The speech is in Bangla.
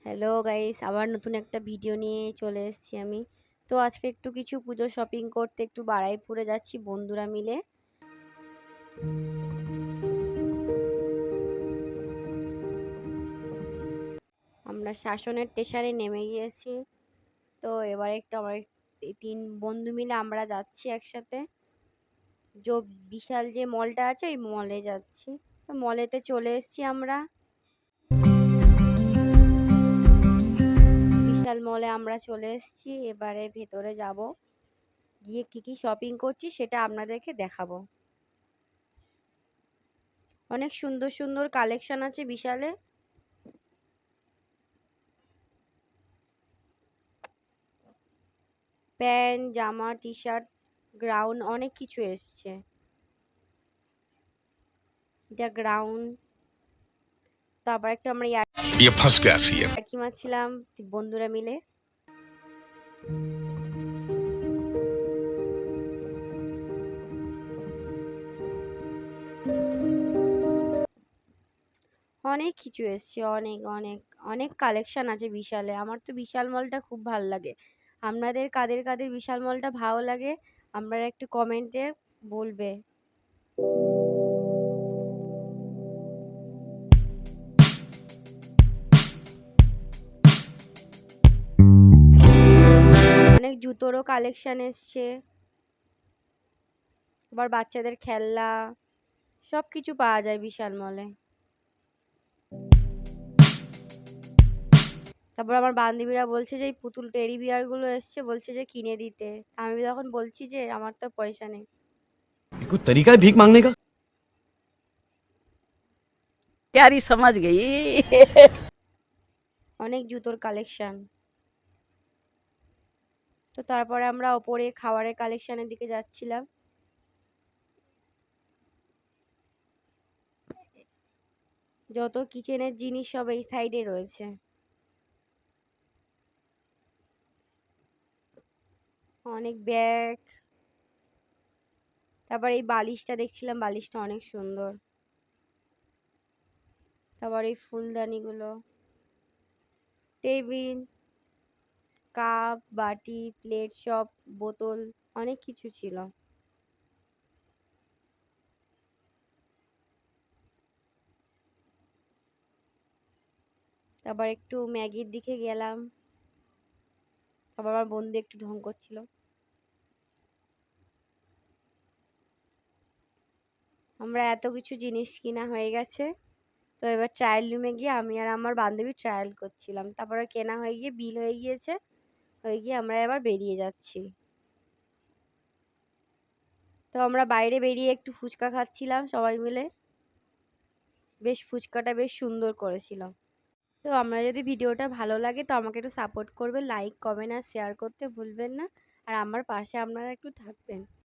হ্যালো গাইস, আবার নতুন একটা ভিডিও নিয়ে চলে এসেছি আমি। তো আজকে একটু কিছু পুজো শপিং করতে একটু বারুইপুরে যাচ্ছি বন্ধুরা মিলে। আমরা শাসনের স্টেশনে নেমে গিয়েছি। তো এবার একটু আমার তিন বন্ধু মিলে আমরা যাচ্ছি একসাথে। বিশাল যে মলটা আছে ওই মলে যাচ্ছি। তো মলেতে চলে এসেছি আমরা। বিশাল মলে আমরা চলে এসেছি, এবারে ভেতরে যাব, গিয়ে কি কি শপিং করছি সেটা আপনাদেরকে দেখাবো। অনেক সুন্দর সুন্দর কালেকশন আছে বিশালে। প্যান্ট, জামা, টি শার্ট, গ্রাউন্ড অনেক কিছু এসছে। এটা গ্রাউন্ড। তারপর একটা আমরা ইয়ার্কি মারছিলাম বন্ধুরা মিলে। অনেক কিছু এসছে, অনেক অনেক অনেক কালেকশন আছে বিশালে। আমার তো বিশাল মলটা খুব ভালো লাগে। আপনাদের কাদের কাদের বিশাল মলটা ভালো লাগে আপনারা একটু কমেন্টে বলবে। অনেক জুতোরও কালেকশন এসছে, আবার বাচ্চাদের খেলনা সব কিছু পাওয়া যায় বিশাল মলে। তারপর আমার বান্ধবীরা বলছে যে এই পুতুল টেডি বিয়ার গুলো এসছে, বলছে যে কিনে দিতে। আমি তখন বলছি যে আমার তো পয়সা নেই। कुछ तरीका है भीख मांगने का। प्यारी समझ गई। অনেক জুতোর কালেকশন। তো তারপরে আমরা ওপরে খাবারের কালেকশনের দিকে যাচ্ছিলাম। যত কিচেনের জিনিস সব এই সাইডে রয়েছে। অনেক ব্যাগ। তারপর এই বালিশটা দেখছিলাম, বালিশটা অনেক সুন্দর। তারপর এই ফুলদানিগুলো, টেবিল, কাপ, বাটি, প্লেট, সব বোতল, অনেক কিছু ছিল। তারপর একটু ম্যাগির দিকে গেলাম। তারপর আমার বন্ধু একটু ঢং করছিল। আমরা এত কিছু জিনিস কিনা হয়ে গেছে। তো এবার ট্রায়াল রুমে গিয়ে আমি আর আমার বান্ধবী ট্রায়াল করছিলাম। তারপরে কেনা হয়ে গিয়ে বিল হয়ে গিয়েছে, হয়ে গিয়ে আমরা এবার বেরিয়ে যাচ্ছি। তো আমরা বাইরে বেরিয়ে একটু ফুচকা খাচ্ছিলাম সবাই মিলে। বেশ ফুচকাটা বেশ সুন্দর করেছিল। তো আমরা যদি ভিডিওটা ভালো লাগে তো আমাকে একটু সাপোর্ট করবেন, লাইক কমেন্ট আর শেয়ার করতে ভুলবেন না। আর আমার পাশে আপনারা একটু থাকবেন।